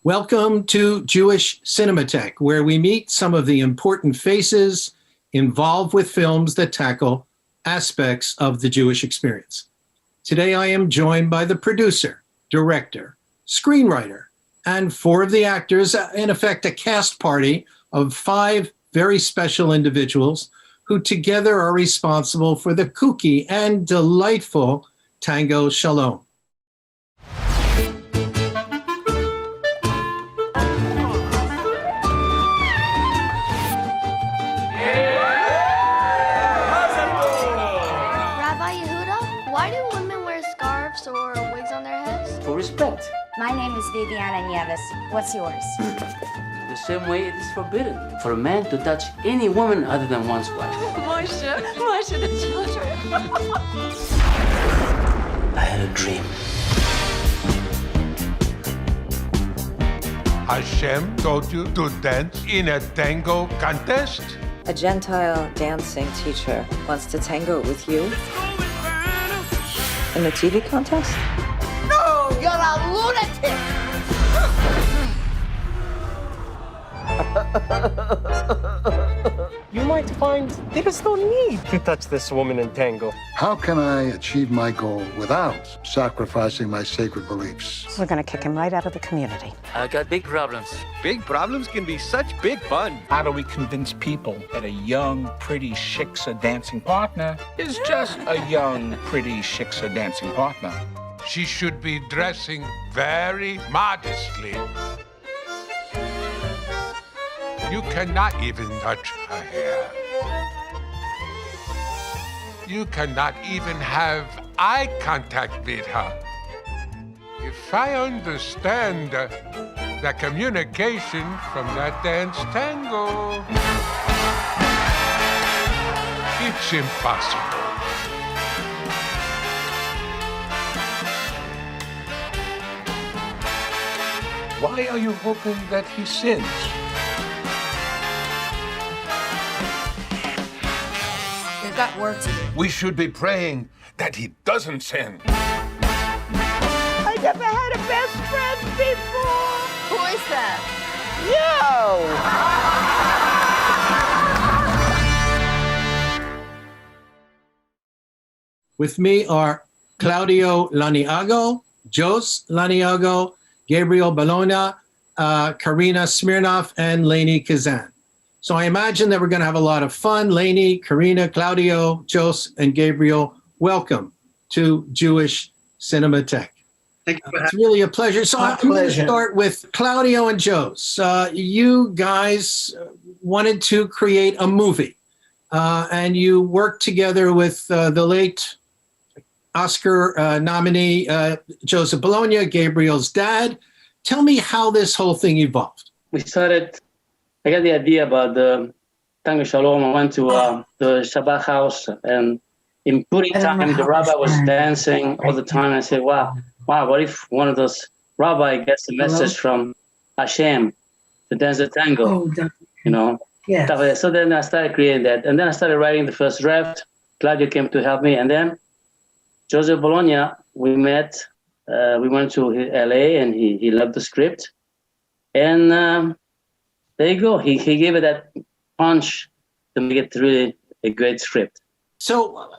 Welcome to Jewish Cinémathèque, where we meet some of the important faces involved with films that tackle aspects of the Jewish experience. Today, I am joined by the producer, director, screenwriter, and 4 of the actors, in effect, a cast party of 5 very special individuals who together are responsible for the kooky and delightful Tango Shalom. Rabbi Yehuda, why do women wear scarves or wigs on their heads? For respect. My name is Viviana Nieves. What's yours? The same way it is forbidden for a man to touch any woman other than one's wife. Moshe, the children. I had a dream. Hashem told you to dance in a tango contest? A Gentile dancing teacher wants to tango with you in a TV contest? No, you're a lunatic! You might find there is no need to touch this woman in tango. How can I achieve my goal without sacrificing my sacred beliefs? We're gonna kick him right out of the community. I got big problems. Big problems can be such big fun. How do we convince people that a young, pretty shiksa dancing partner is just a young, pretty shiksa dancing partner? She should be dressing very modestly. You cannot even touch her hair. You cannot even have eye contact with her. If I understand the communication from that dance tango, it's impossible. Why are you hoping that he sins? We've got work to do. We should be praying that he doesn't sin. I never had a best friend before. Who is that? With me are Claudio Laniado, Jos Laniado, Gabriel Bologna, Karina Smirnoff, and Lainie Kazan. So I imagine that we're going to have a lot of fun. Lainie, Karina, Claudio, Jos, and Gabriel, welcome to Jewish Cinémathèque. Thank you. It's really a pleasure. So I'm going to start with Claudio and Jos. You guys wanted to create a movie, and you worked together with the late Oscar nominee Joseph Bologna, Gabriel's dad. Tell me how this whole thing evolved. I got the idea about the Tango Shalom. I went to the Shabbat house, and in Purim time, the rabbi was dancing all the time. And I said, wow, what if one of those rabbi gets a message from Hashem to dance the tango, you know? Yeah. So then I started creating that. And then I started writing the first draft. Claudio came to help me. And then Joseph Bologna, we met. We went to LA, and he loved the script. And there you go. He gave it that punch to make it really a great script. So,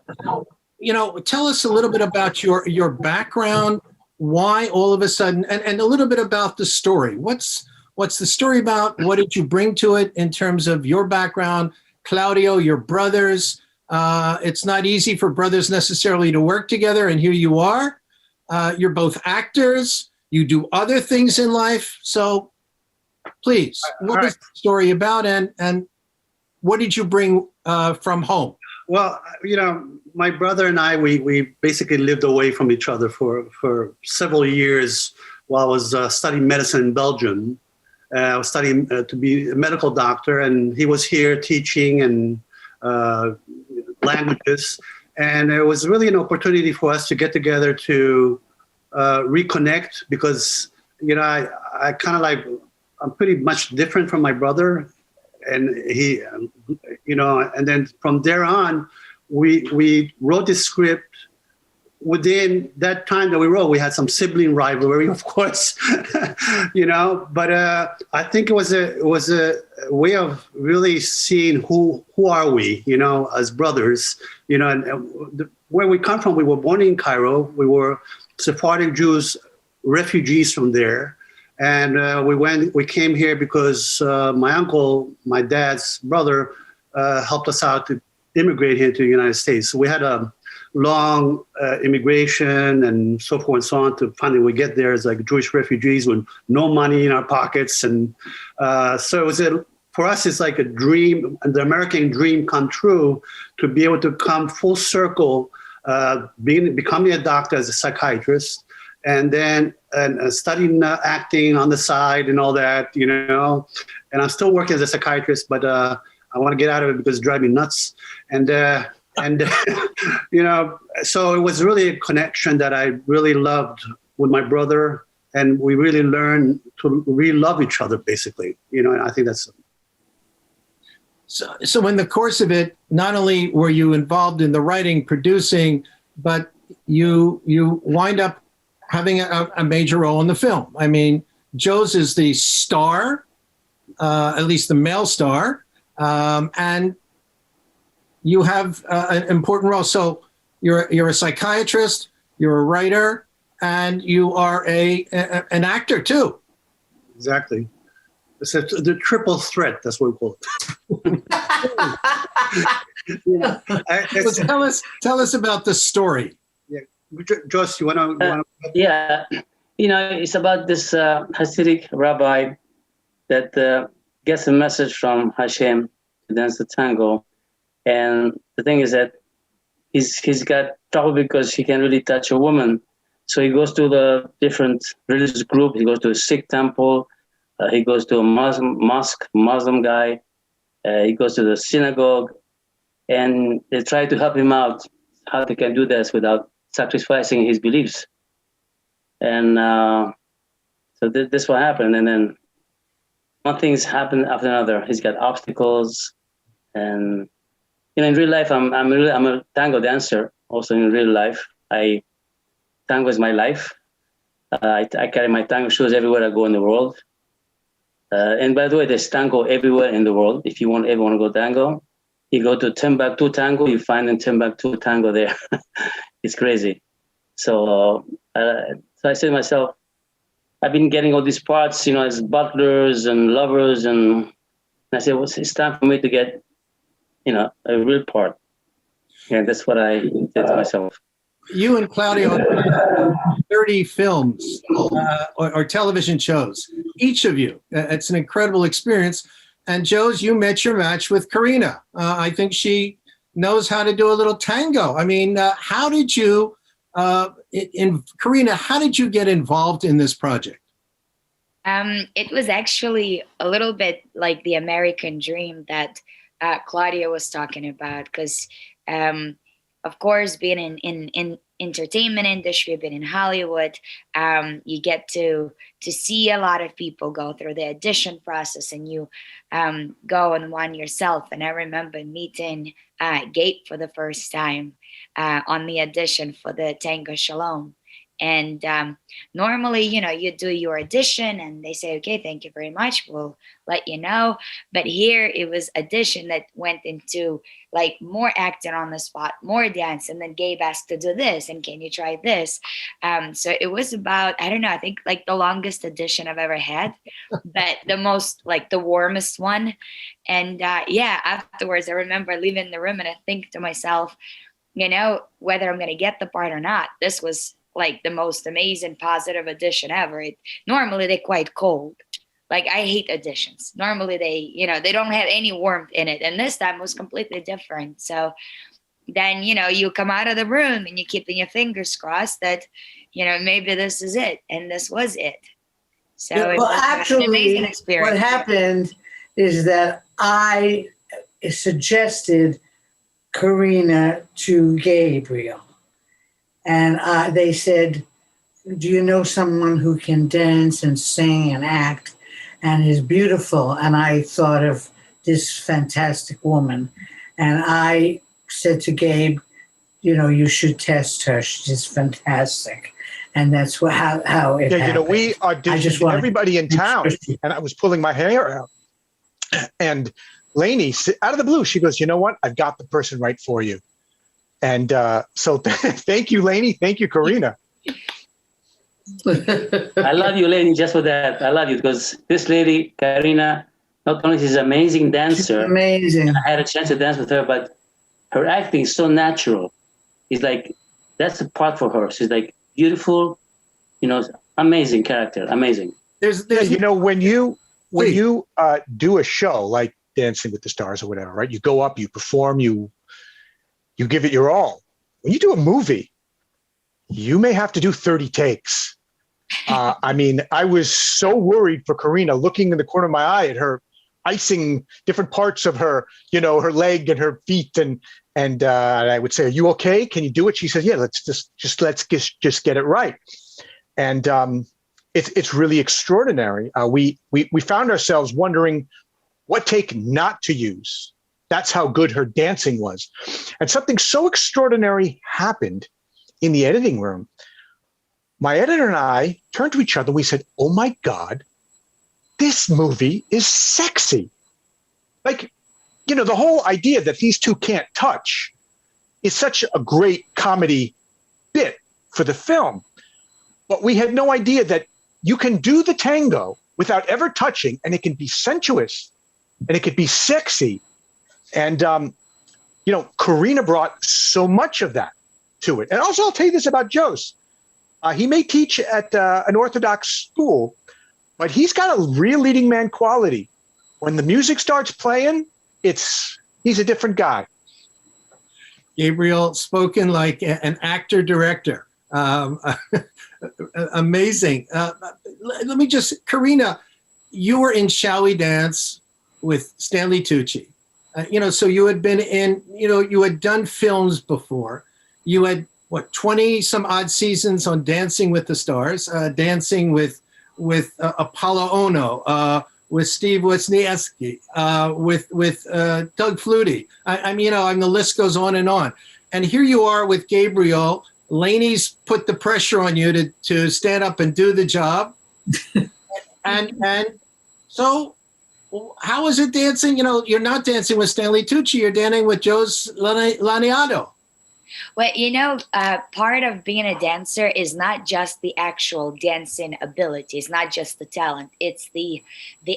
tell us a little bit about your background, why all of a sudden, and a little bit about the story. What's the story about? What did you bring to it in terms of your background? Claudio, your brothers. It's not easy for brothers necessarily to work together, and here you are. You're both actors. You do other things in life. So please, what was the story about, and what did you bring from home? Well, my brother and I, we basically lived away from each other for several years while I was studying medicine in Belgium. I was studying to be a medical doctor, and he was here teaching and languages. And it was really an opportunity for us to get together to reconnect because, I kind of like, I'm pretty much different from my brother. And he, and then from there on, we wrote this script within that time that we wrote, we had some sibling rivalry, of course, but I think it was a way of really seeing who are we, as brothers, and where we come from. We were born in Cairo. We were Sephardic Jews, refugees from there. And we came here because my uncle, my dad's brother, helped us out to immigrate here to the United States. So we had a long immigration and so forth and so on to finally we get there as like Jewish refugees with no money in our pockets. And so it was for us, it's like a dream, the American dream come true to be able to come full circle, becoming a doctor as a psychiatrist, and then studying acting on the side and all that, And I'm still working as a psychiatrist, but I want to get out of it because it's driving me nuts. And so it was really a connection that I really loved with my brother, and we really learned to really love each other, basically. And I think that's. So in the course of it, not only were you involved in the writing, producing, but you wind up having a major role in the film. I mean, Jos is the star, at least the male star, and you have an important role. So you're a psychiatrist, you're a writer, and you are an actor too. Exactly. It's the triple threat. That's what we call it. Tell us about the story. Yeah, Jos, you want to? Yeah, it's about this Hasidic Rabbi that gets a message from Hashem to dance the tango, and the thing is that he's got trouble because he can't really touch a woman, so he goes to the different religious group. He goes to a Sikh temple. He goes to a Muslim guy. He goes to the synagogue, and they try to help him out how they can do this without sacrificing his beliefs. And so this will happen. And then one thing's happened after another. He's got obstacles, and in real life, I'm a tango dancer. Also in real life, tango is my life. I carry my tango shoes everywhere I go in the world. And by the way, there's tango everywhere in the world. If you ever want to go tango, you go to Timbuktu Tango, you find in Timbuktu Tango there. It's crazy. So I said to myself, I've been getting all these parts, as butlers and lovers, and I said, well, it's time for me to get, a real part. And that's what I did to myself. You and Claudio 30 films or television shows, each of you. It's an incredible experience. And Jos, you met your match with Karina. I think she knows how to do a little tango. I mean, how did you, Karina, how did you get involved in this project? It was actually a little bit like the American dream that Claudio was talking about, because of course, being in entertainment industry, being in Hollywood, you get to see a lot of people go through the audition process, and you go and one yourself. And I remember meeting Gabe for the first time on the audition for the Tango Shalom. And normally, you do your audition and they say, okay, thank you very much, we'll let you know. But here it was audition that went into like more acting on the spot, more dance. And then Gabe asked to do this, and can you try this? So it was about, I don't know, I think like the longest audition I've ever had, but the most, like the warmest one. And afterwards I remember leaving the room and I think to myself, whether I'm going to get the part or not, this was like the most amazing positive audition ever. Normally they're quite cold. Like I hate auditions. Normally they don't have any warmth in it. And this time was completely different. So then, you come out of the room and you're keeping your fingers crossed that, maybe this is it. And this was it. So it was actually an amazing experience. What happened is that I suggested Karina to Gabriel. And they said, do you know someone who can dance and sing and act and is beautiful? And I thought of this fantastic woman. And I said to Gabe, you should test her. She's fantastic. And that's how it happened. We auditioned everybody in town, and I was pulling my hair out. And Lainie, out of the blue, she goes, "You know what? I've got the person right for you." And so thank you, Lainie. Thank you, Karina. I love you, Lainie, just for that. I love you because this lady, Karina, not only she's an amazing dancer. She's amazing. I had a chance to dance with her, but her acting is so natural. It's like, that's the part for her. She's like beautiful, amazing character, amazing. There's when you do a show like Dancing with the Stars or whatever, right? You go up, you perform, you give it your all. When you do a movie, you may have to do 30 takes. I was so worried for Karina, looking in the corner of my eye at her icing different parts of her, her leg and her feet, and I would say, "Are you okay? Can you do it?" She says, "Yeah, let's just get it right." And it's really extraordinary. We found ourselves wondering what take not to use. That's how good her dancing was. And something so extraordinary happened in the editing room. My editor and I turned to each other. We said, "Oh my God, this movie is sexy." Like, the whole idea that these two can't touch is such a great comedy bit for the film. But we had no idea that you can do the tango without ever touching, and it can be sensuous and it could be sexy. And, Karina brought so much of that to it. And also, I'll tell you this about Jos. He may teach at an orthodox school, but he's got a real leading man quality. When the music starts playing, he's a different guy. Gabriel, spoken like an actor-director. Amazing. Let me Karina, you were in Shall We Dance with Stanley Tucci. So you had been in, you had done films before. You had, 20 some odd seasons on Dancing with the Stars, dancing with Apollo Ono, with Steve Wisniewski, with Doug Flutie. The list goes on. And here you are with Gabriel. Lainie's put the pressure on you to stand up and do the job. and so how is it dancing? You're not dancing with Stanley Tucci, you're dancing with Jos Laniado. Well, part of being a dancer is not just the actual dancing ability. It's not just the talent. It's the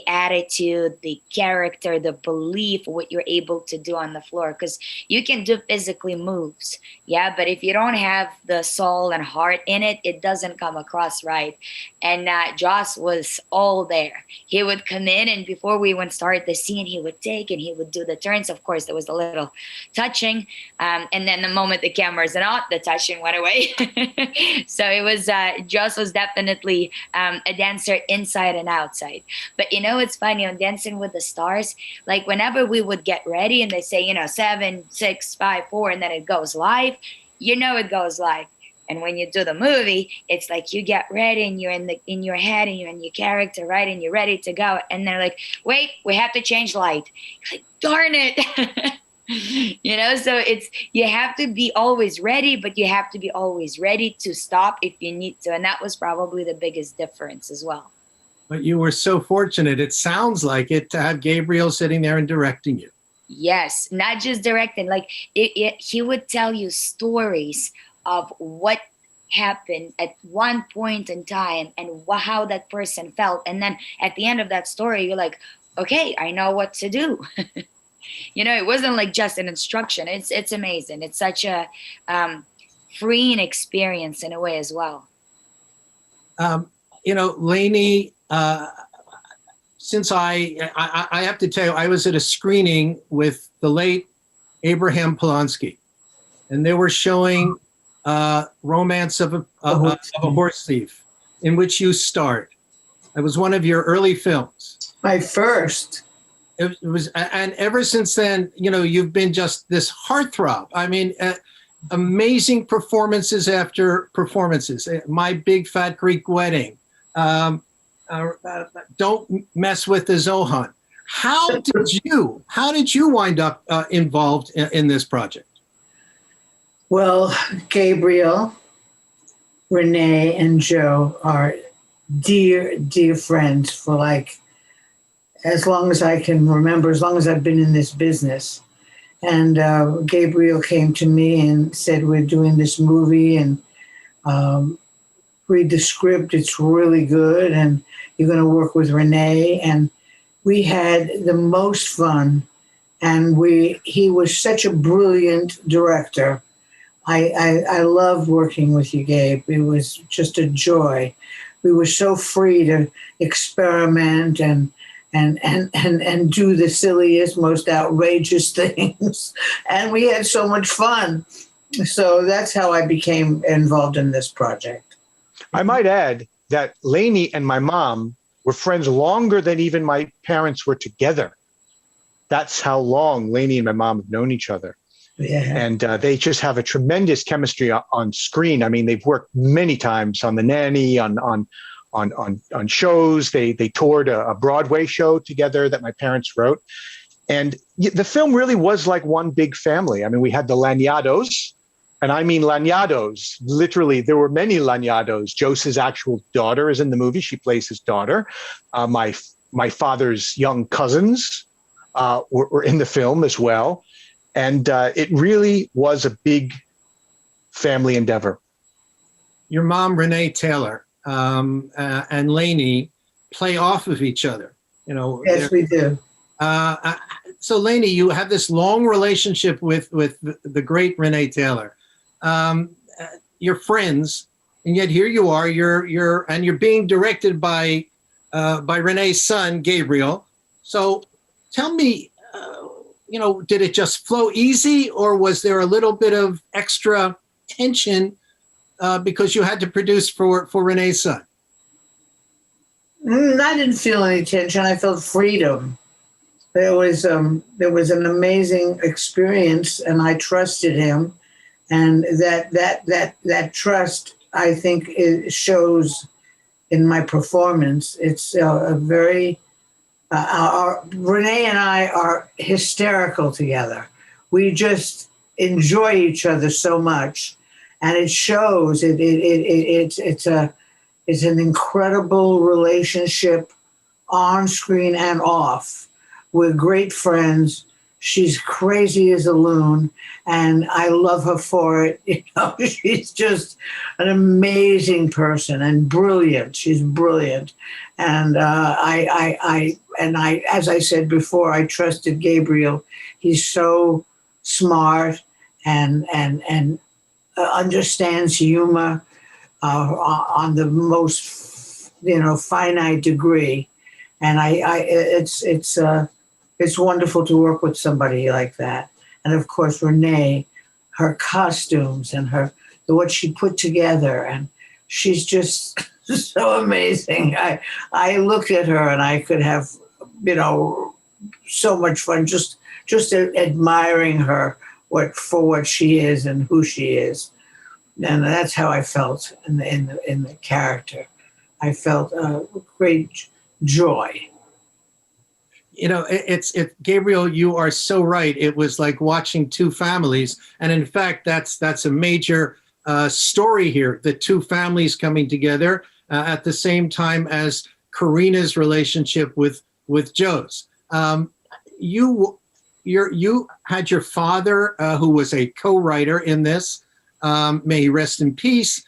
attitude, the character, the belief, what you're able to do on the floor. Because you can do physically moves, yeah, but if you don't have the soul and heart in it, it doesn't come across right. And Jos was all there. He would come in, and before we would start the scene, he would take and he would do the turns. Of course, there was a little touching, and then the moment the cameras and out, the touching went away. So it was Jos was definitely a dancer inside and outside. But it's funny on Dancing with the Stars, like whenever we would get ready and they say 7, 6, 5, 4, and then it goes live, it goes live. And when you do the movie, it's like you get ready and you're in your head and you're in your character, right? And you're ready to go. And they're like, "Wait, we have to change light." You're like, darn it. So you have to be always ready, but you have to be always ready to stop if you need to. And that was probably the biggest difference as well. But you were so fortunate, it sounds like it, to have Gabriel sitting there and directing you. Yes, not just directing. Like he would tell you stories of what happened at one point in time and how that person felt. And then at the end of that story, you're like, okay, I know what to do. It wasn't like just an instruction. It's amazing. It's such a freeing experience in a way as well. Lainie, since I have to tell you, I was at a screening with the late Abraham Polanski, and they were showing Romance of a Horse Thief, in which you starred. It was one of your early films. My first. It was, and ever since then, you've been just this heartthrob. Amazing performances after performances. My Big Fat Greek Wedding. Don't Mess with the Zohan. How did you wind up involved in this project? Well, Gabriel, Renee, and Joe are dear, dear friends for like as long as I can remember, as long as I've been in this business. And Gabriel came to me and said, we're doing this movie and read the script. It's really good. And you're going to work with Renee. And we had the most fun. And he was such a brilliant director. I loved working with you, Gabe. It was just a joy. We were so free to experiment and do the silliest, most outrageous things. And we had so much fun. So that's how I became involved in this project. I might add that Lainie and my mom were friends longer than even my parents were together. That's how long Lainie and my mom have known each other. Yeah. And they just have a tremendous chemistry on screen. I mean, they've worked many times on The Nanny, on shows. They toured a Broadway show together that my parents wrote. And the film really was like one big family. I mean, we had the Laniados, and I mean Laniados. Literally, there were many Laniados. Jos's actual daughter is in the movie. She plays his daughter. My father's young cousins were in the film as well. And it really was a big family endeavor. Your mom, Renee Taylor, and Lainie play off of each other. You know. Yes, we do. So Lainie, you have this long relationship with the great Renee Taylor. You're friends, and yet here you are. You're being directed by Renee's son, Gabriel. So tell me. Did it just flow easy, or was there a little bit of extra tension because you had to produce for Renee's son? I didn't feel any tension. I felt freedom. There was an amazing experience, and I trusted him, and that trust, I think, shows in my performance. It's a very Renee and I are hysterical together. We just enjoy each other so much, and it shows. It's an incredible relationship, on screen and off. We're great friends. She's crazy as a loon, and I love her for it. She's just an amazing person and brilliant. She's brilliant, and I, as I said before, I trusted Gabriel. He's so smart and understands humor on the most finite degree, and it's wonderful to work with somebody like that. And of course, Renee, her costumes and what she put together, and she's just so amazing. I look at her and I could have, so much fun just admiring her for what she is and who she is. And that's how I felt in the character. I felt great joy. Gabriel, you are so right. It was like watching two families. And in fact, that's a major story here, the two families coming together at the same time as Karina's relationship with Jos. You had your father, who was a co-writer in this. May he rest in peace.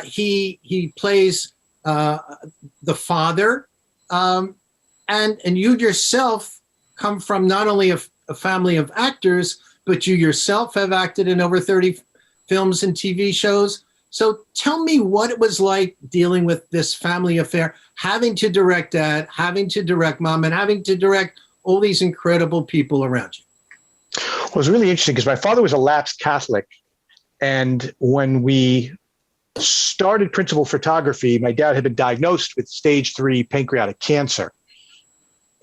He plays the father. And you yourself come from not only a family of actors, but you yourself have acted in over 30 films and TV shows. So tell me what it was like dealing with this family affair, having to direct Dad, having to direct Mom, and having to direct all these incredible people around you. Well, it was really interesting because my father was a lapsed Catholic. And when we started principal photography, my dad had been diagnosed with stage 3 pancreatic cancer.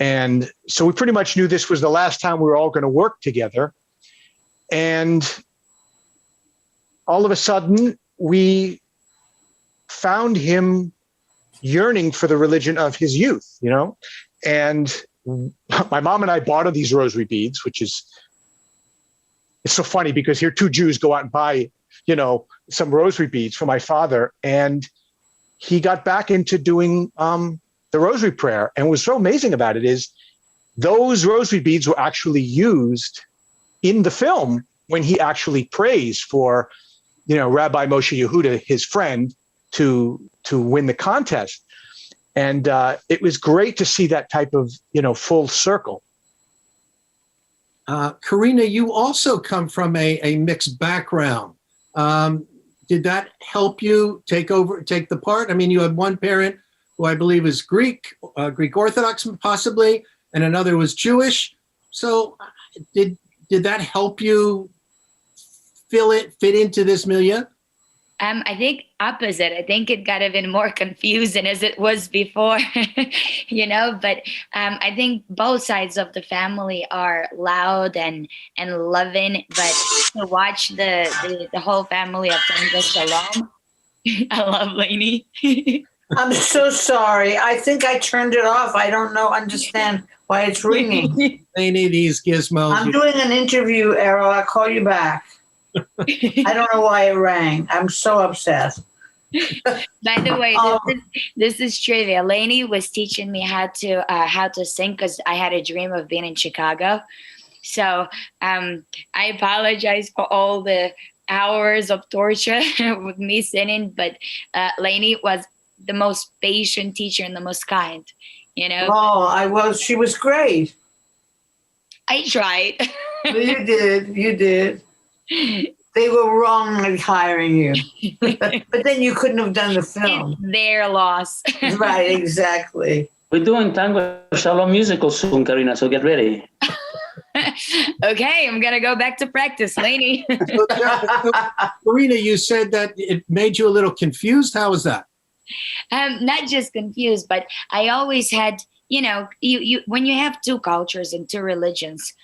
And so we pretty much knew this was the last time we were all going to work together. And all of a sudden, we found him yearning for the religion of his youth, And my mom and I bought him these rosary beads, which is, it's so funny because here 2 Jews go out and buy some rosary beads for my father. And he got back into doing the rosary prayer. And what's so amazing about it is those rosary beads were actually used in the film when he actually prays for, Rabbi Moshe Yehuda, his friend, to win the contest. And it was great to see that type of, full circle. Karina, you also come from a mixed background. Did that help you take the part? I mean, you had one parent who I believe is Greek Orthodox possibly, and another was Jewish. So did that help you fit into this milieu? I think opposite. I think it got even more confusing as it was before, but I think both sides of the family are loud and loving, but to watch the whole family of Tango Shalom, I love Lainie. I'm so sorry. I think I turned it off. I don't understand why it's ringing. Lainie, these gizmos. I'm doing an interview, Errol. I'll call you back. I don't know why it rang. I'm so upset. By the way, this is trivia. Lainie was teaching me how to sing because I had a dream of being in Chicago. So I apologize for all the hours of torture with me singing, but Lainie was the most patient teacher and the most kind. Oh, she was great. I tried. You did. They were wrong in hiring you. But then you couldn't have done the film. It's their loss. Right, exactly. We're doing Tango Shalom musical soon, Karina, so get ready. Okay, I'm going to go back to practice, Lainie. Karina, you said that it made you a little confused. How was that? Not just confused, but I always had, you when you have two cultures and two religions,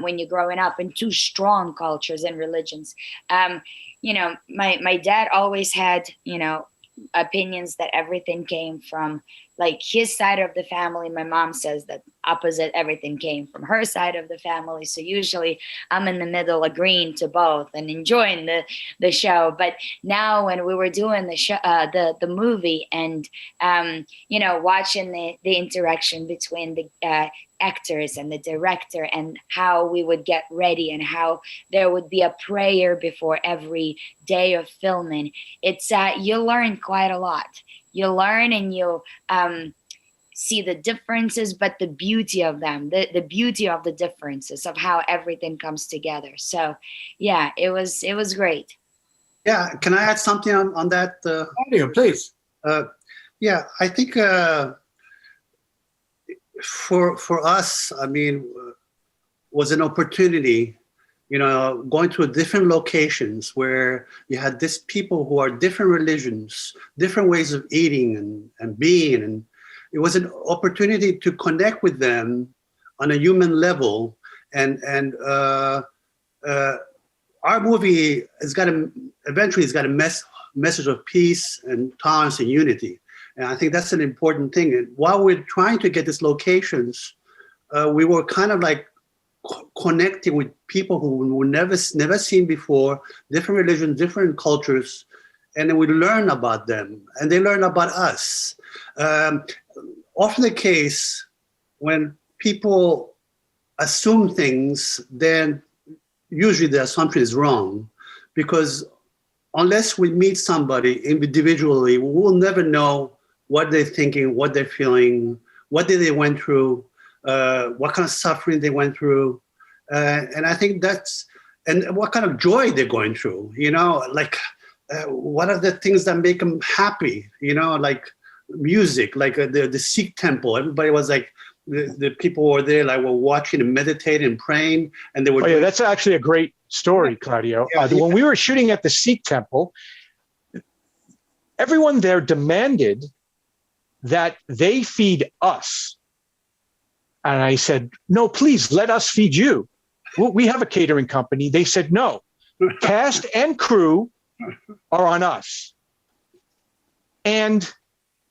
when you're growing up, and two strong cultures and religions, my dad always had, opinions that everything came from like his side of the family. My mom says that opposite, everything came from her side of the family. So usually I'm in the middle agreeing to both and enjoying the show. But now when we were doing the show, the movie, and watching the interaction between the actors and the director, and how we would get ready, and how there would be a prayer before every day of filming, it's you learn quite a lot. You learn and you see the differences, but the beauty of them, the beauty of the differences of how everything comes together. So yeah, it was great. Yeah, can I add something on that? Yeah, please. Yeah, I think for us, I mean, was an opportunity, going to different locations where you had these people who are different religions, different ways of eating and being. And it was an opportunity to connect with them on a human level. And our movie has got eventually a message of peace and tolerance and unity. And I think that's an important thing. And while we're trying to get these locations, we were kind of like connecting with people who were never seen before, different religions, different cultures, and then we learn about them, and they learn about us. Often the case when people assume things, then usually the assumption is wrong, because unless we meet somebody individually, we will never know what they're thinking, what they're feeling, what they went through, what kind of suffering they went through. And I think and what kind of joy they're going through, what are the things that make them happy, like music, like the Sikh temple. Everybody was like, the people were there, like, were watching and meditating and praying, and they were. Oh yeah, that's actually a great story, Claudio. When we were shooting at the Sikh temple, everyone there demanded that they feed us. And I said, no, please let us feed you. We have a catering company. They said, no, cast and crew are on us. And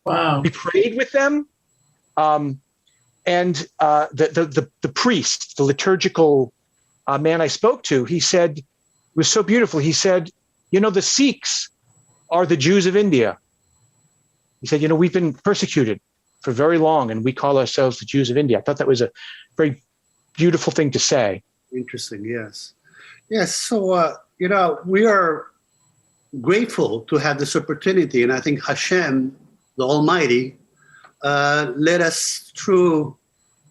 we prayed with them. And the priest, the liturgical man I spoke to, he said, it was so beautiful. He said, the Sikhs are the Jews of India. He said, we've been persecuted for very long, and we call ourselves the Jews of India. I thought that was a very beautiful thing to say. Interesting, yes. Yes, so, we are grateful to have this opportunity, and I think Hashem, the Almighty, led us through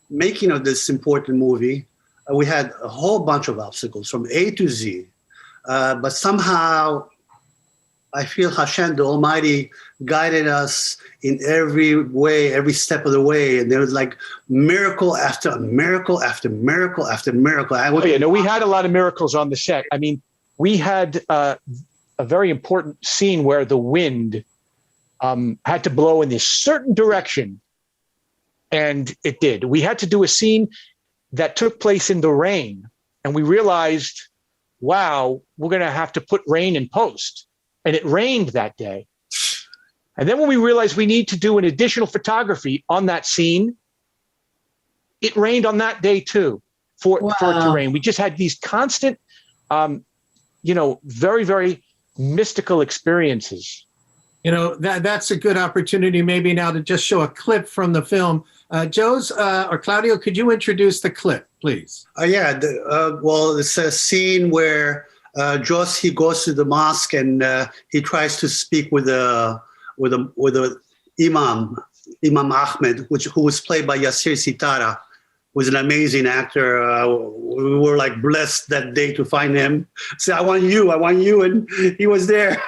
making of this important movie. We had a whole bunch of obstacles from A to Z, but somehow I feel Hashem, the Almighty, guided us in every way, every step of the way. And there was like miracle after miracle after miracle after miracle. We had a lot of miracles on the set. I mean, we had a very important scene where the wind had to blow in this certain direction. And it did. We had to do a scene that took place in the rain. And we realized, wow, we're going to have to put rain in post. And it rained that day. And then when we realized we need to do an additional photography on that scene, it rained on that day too for it to rain. We just had these constant, very, very mystical experiences. That's a good opportunity maybe now to just show a clip from the film. Jos or Claudio, could you introduce the clip, please? It's a scene where Jos, he goes to the mosque and he tries to speak with the imam Ahmed, who was played by Yasir Sitara, who was an amazing actor. We were like blessed that day to find him. Say, I want you, and he was there.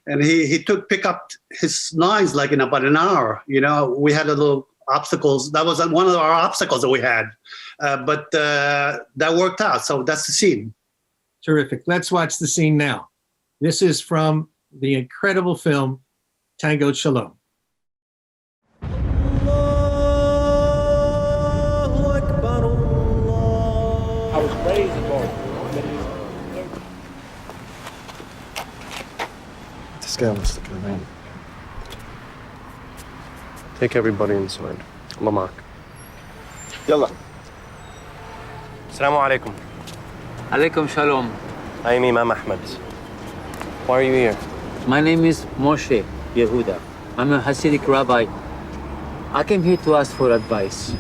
And he pick up his lines like in about an hour. We had a little obstacles. That was one of our obstacles that we had, but that worked out. So that's the scene. Terrific. Let's watch the scene now. This is from the incredible film, Tango Shalom. I was raised on This guy wants to come in. Take everybody inside. Lamak. Yalla. Assalamu alaikum. Alaikum Shalom. I am Imam Ahmed. Why are you here? My name is Moshe Yehuda. I'm a Hasidic Rabbi. I came here to ask for advice.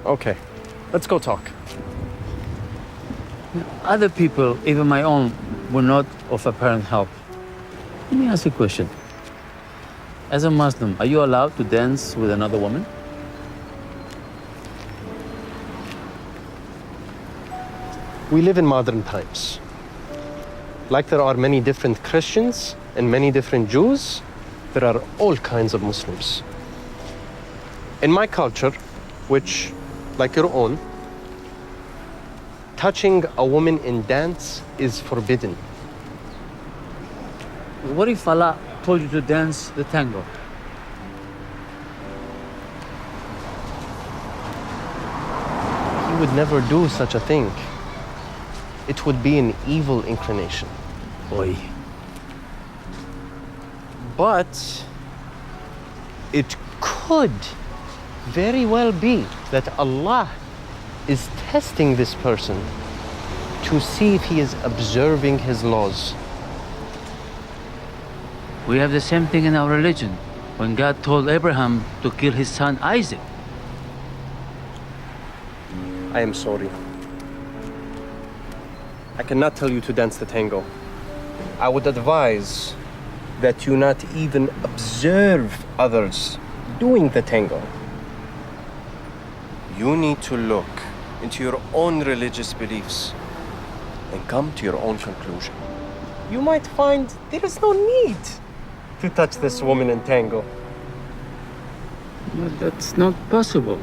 Okay, let's go talk. Other people, even my own, were not of apparent help. Let me ask you a question. As a Muslim, are you allowed to dance with another woman? We live in modern times. Like there are many different Christians and many different Jews, there are all kinds of Muslims. In my culture, which, like your own, touching a woman in dance is forbidden. What if Allah told you to dance the tango? He would never do such a thing. It would be an evil inclination. Oy. But it could very well be that Allah is testing this person to see if he is observing his laws. We have the same thing in our religion, when God told Abraham to kill his son Isaac. I am sorry. I cannot tell you to dance the tango. I would advise that you not even observe others doing the tango. You need to look into your own religious beliefs and come to your own conclusion. You might find there is no need to touch this woman in tango. But that's not possible.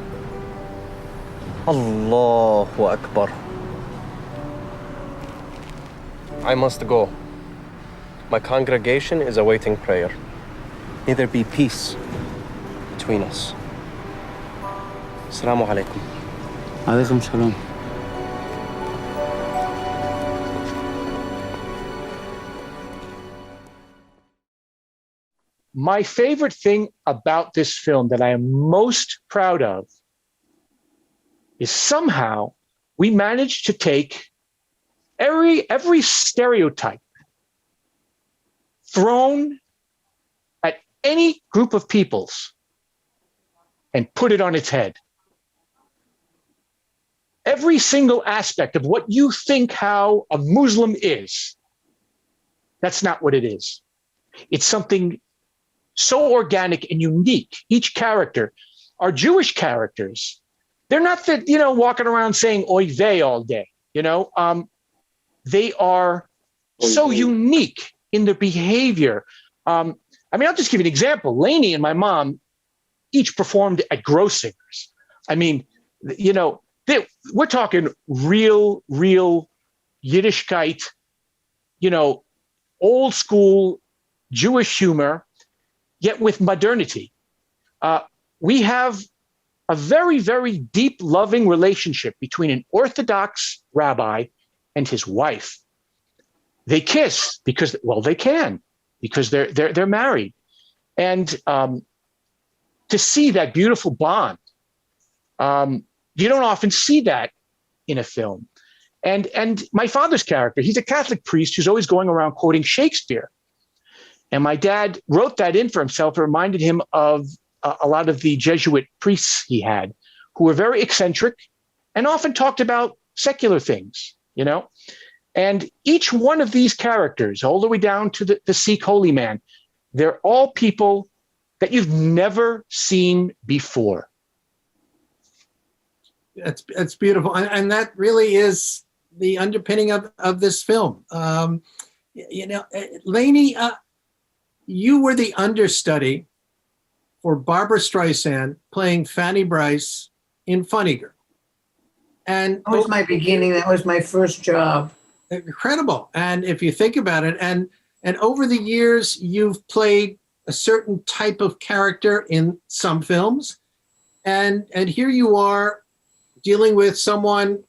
Allahu Akbar. I must go. My congregation is awaiting prayer. May there be peace between us. Assalamu alaikum. Alaikum Shalom. My favorite thing about this film that I am most proud of is somehow we managed to take every stereotype thrown at any group of peoples and put it on its head. Every single aspect of what you think how a Muslim is, that's not what it is. It's something so organic and unique. Each character, our Jewish characters, they're not walking around saying oy vey all day, they are so unique in their behavior. I'll just give you an example. Lainie and my mom each performed at Gross Singers. We're talking real Yiddishkeit, old school Jewish humor, yet with modernity. We have a very, very deep, loving relationship between an Orthodox rabbi and his wife. They kiss because they can, because they're married. And to see that beautiful bond, you don't often see that in a film. And my father's character, he's a Catholic priest who's always going around quoting Shakespeare. And my dad wrote that in for himself. It reminded him of a lot of the Jesuit priests he had, who were very eccentric and often talked about secular things, And each one of these characters, all the way down to the Sikh holy man, they're all people that you've never seen before. That's beautiful. And that really is the underpinning of this film. Lainie, you were the understudy for Barbara Streisand playing Fanny Brice in Funny Girl. And that was my beginning. That was my first job. Incredible. And if you think about it, and over the years, you've played a certain type of character in some films. And here you are dealing with someone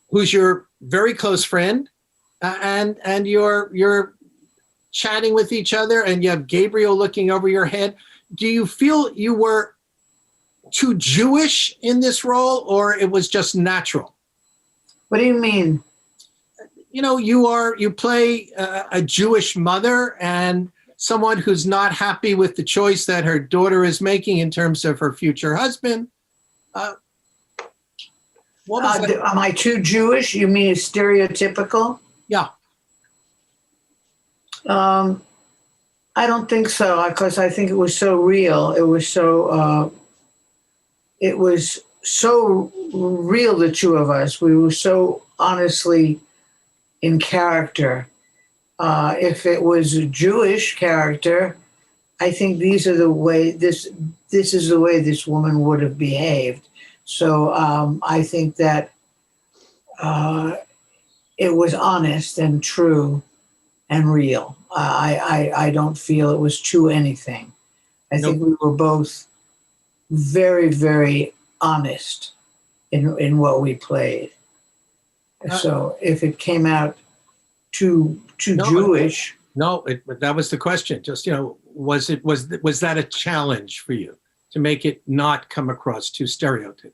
who's your very close friend, and you're chatting with each other, and you have Gabriel looking over your head. Do you feel you were too Jewish in this role, or it was just natural? What do you mean? You play a Jewish mother and someone who's not happy with the choice that her daughter is making in terms of her future husband. Am I too Jewish? You mean stereotypical? Yeah. I don't think so, because I think it was so real. It was so real, the two of us. We were so honestly in character. If it was a Jewish character, I think this is the way this woman would have behaved. So I think that it was honest and true and real. I don't feel it was too anything. I think we were both very, very honest in what we played. So if it came out too Jewish. No, that was the question. Just, was that a challenge for you to make it not come across too stereotypical?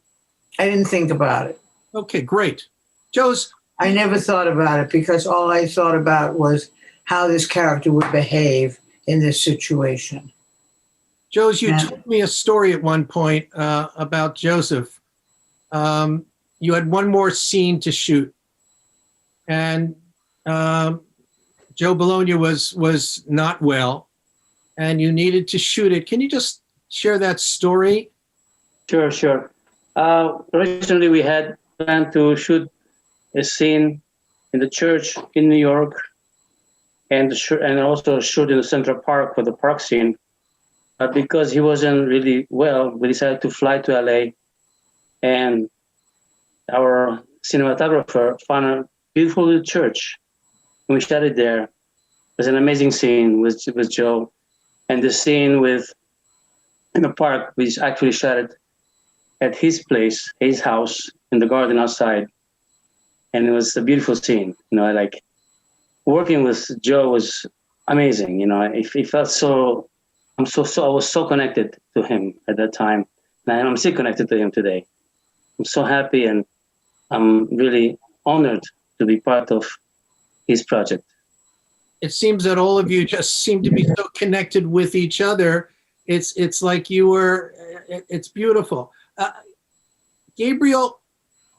I didn't think about it. Okay, great. Jos? I never thought about it, because all I thought about was how this character would behave in this situation. Jos, you told me a story at one point about Joseph. You had one more scene to shoot, and Joe Bologna was not well, and you needed to shoot it. Can you just share that story? Sure. Originally, we had planned to shoot a scene in the church in New York, and also shoot in the Central Park for the park scene. But because he wasn't really well, we decided to fly to LA, and our cinematographer found a beautiful little church, and we shot it there. It was an amazing scene with Joe, and the scene in the park, we actually shot it at his place, his house, in the garden outside, and it was a beautiful scene. Working with Joe was amazing. He felt so. I was so connected to him at that time, and I'm still connected to him today. I'm so happy, and I'm really honored to be part of his project. It seems that all of you just seem to be so connected with each other. It's like you were, it's beautiful. Gabriel,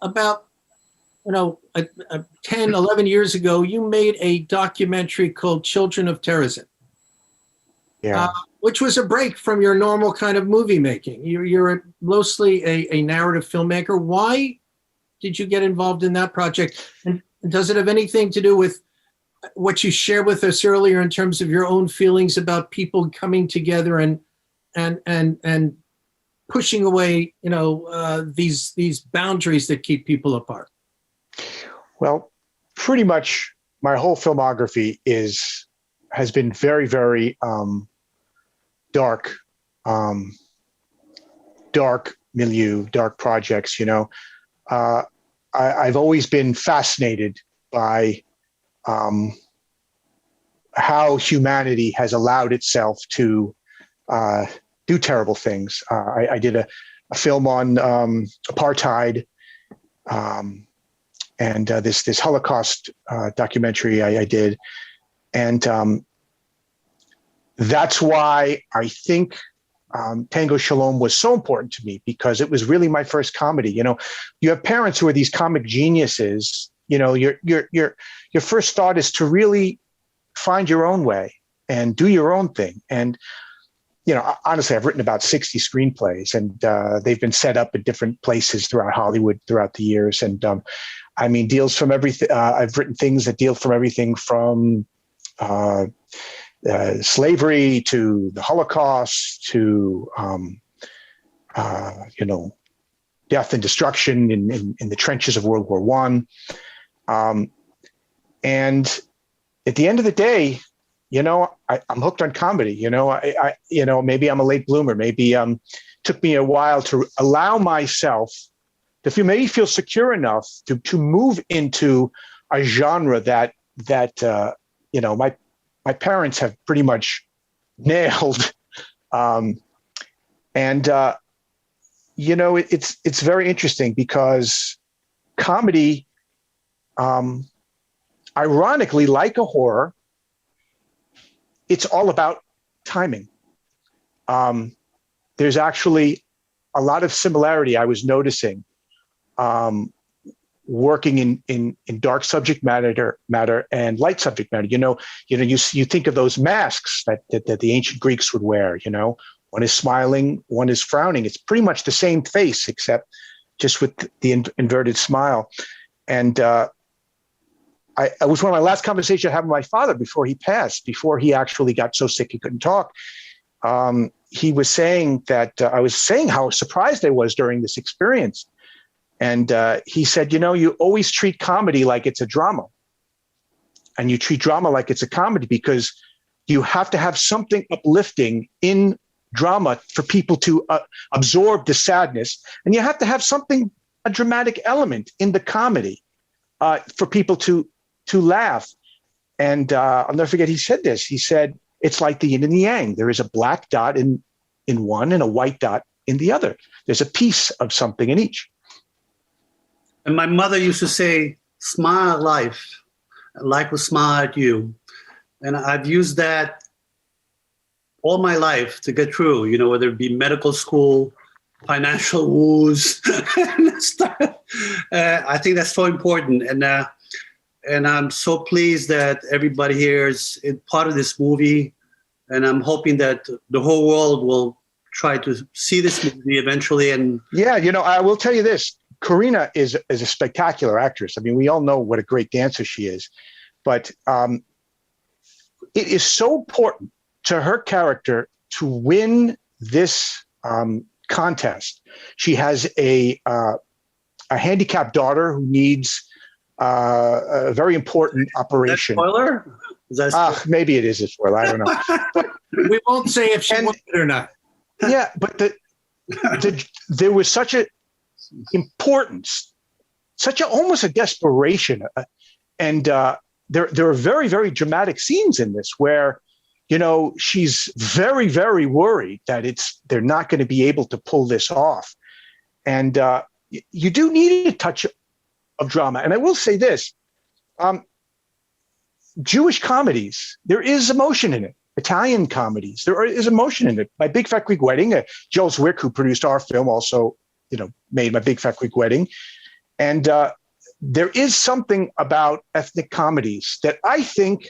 about 10, 11 years ago, you made a documentary called Children of Terrorism, which was a break from your normal kind of movie making. You're mostly a narrative filmmaker. Why did you get involved in that project? And does it have anything to do with what you shared with us earlier in terms of your own feelings about people coming together and pushing away, these boundaries that keep people apart? Well, pretty much my whole filmography has been very, very dark milieu, dark projects. I've always been fascinated by how humanity has allowed itself to do terrible things. I did a film on apartheid, and this Holocaust documentary I did, and that's why I think Tango Shalom was so important to me, because it was really my first comedy. You have parents who are these comic geniuses. Your first thought is to really find your own way and do your own thing. And honestly, I've written about 60 screenplays, and they've been set up in different places throughout Hollywood throughout the years. And deals from everything. I've written things that deal from everything from slavery to the Holocaust to death and destruction in the trenches of World War I. And at the end of the day, I'm hooked on comedy. Maybe I'm a late bloomer. Maybe took me a while to allow myself to feel secure enough to move into a genre that my parents have pretty much nailed. It's very interesting because comedy, ironically, like a horror, it's all about timing. There's actually a lot of similarity I was noticing working in dark subject matter and light subject matter. You think of those masks that the ancient Greeks would wear. One is smiling, one is frowning. It's pretty much the same face, except just with the inverted smile. And I was one of my last conversations I had with my father before he passed, before he actually got so sick he couldn't talk. He was saying that I was saying how surprised I was during this experience. And he said, you always treat comedy like it's a drama. And you treat drama like it's a comedy because you have to have something uplifting in drama for people to absorb the sadness. And you have to have a dramatic element in the comedy for people to laugh. And I'll never forget, he said this. He said, it's like the yin and the yang. There is a black dot in one and a white dot in the other. There's a piece of something in each. And my mother used to say, smile at life, life will smile at you. And I've used that all my life to get through, whether it be medical school, financial woes. I think that's so important. And I'm so pleased that everybody here is part of this movie. And I'm hoping that the whole world will try to see this movie eventually. And I will tell you this. Karina is a spectacular actress. We all know what a great dancer she is, but it is so important to her character to win this contest. She has a handicapped daughter who needs a very important operation. Spoiler? Maybe it is a spoiler. I don't know. But we won't say if she wants it or not. Yeah, but there was such a importance, almost a desperation, and there are very, very dramatic scenes in this where she's very, very worried that they're not going to be able to pull this off, and you do need a touch of drama. And I will say this, Jewish comedies, there is emotion in it. Italian comedies, there is emotion in it. My Big Fat Greek Wedding, Joel Zwick, who produced our film, also, made My Big Fat Greek Wedding. And there is something about ethnic comedies that I think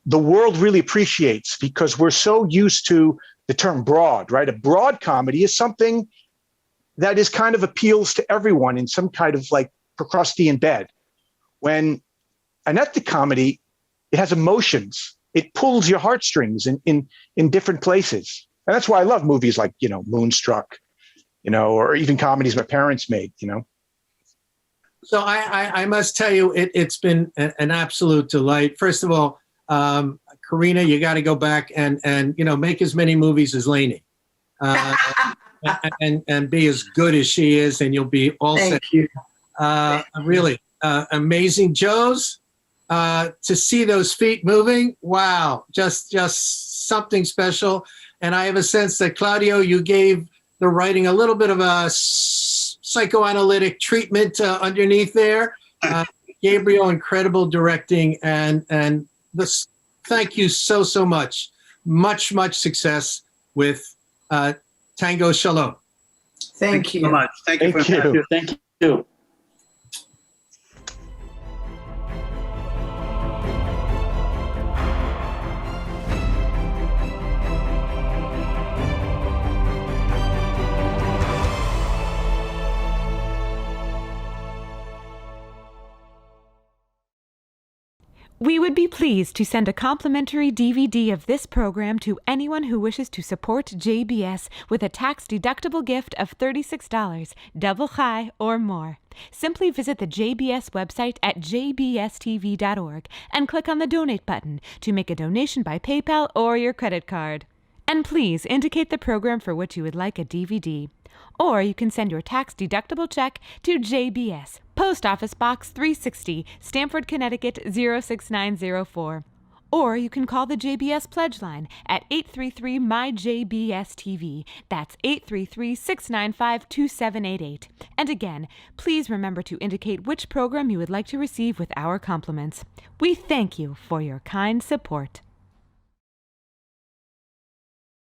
the world really appreciates, because we're so used to the term broad, right? A broad comedy is something that is kind of appeals to everyone in some kind of like Procrustean bed. When an ethnic comedy, it has emotions. It pulls your heartstrings in different places. And that's why I love movies like, Moonstruck, or even comedies my parents made, So I must tell you, it's been an absolute delight. First of all, Karina, you got to go back and make as many movies as Lainie, and be as good as she is, and you'll be all set. Thank you. Really amazing, Jos. To see those feet moving, wow, just something special. And I have a sense that, Claudio, you gave the writing a little bit of a psychoanalytic treatment underneath there. Gabriel, incredible directing, and this. Thank you so much. Much success with Tango Shalom. Thank you so much. Thank you for that. Thank you. We would be pleased to send a complimentary DVD of this program to anyone who wishes to support JBS with a tax-deductible gift of $36, double high or more. Simply visit the JBS website at jbstv.org and click on the Donate button to make a donation by PayPal or your credit card. And please indicate the program for which you would like a DVD. Or you can send your tax-deductible check to JBS, Post Office Box 360, Stamford, Connecticut 06904. Or you can call the JBS Pledge Line at 833-MY-JBS-TV. That's 833-695-2788. And again, please remember to indicate which program you would like to receive with our compliments. We thank you for your kind support.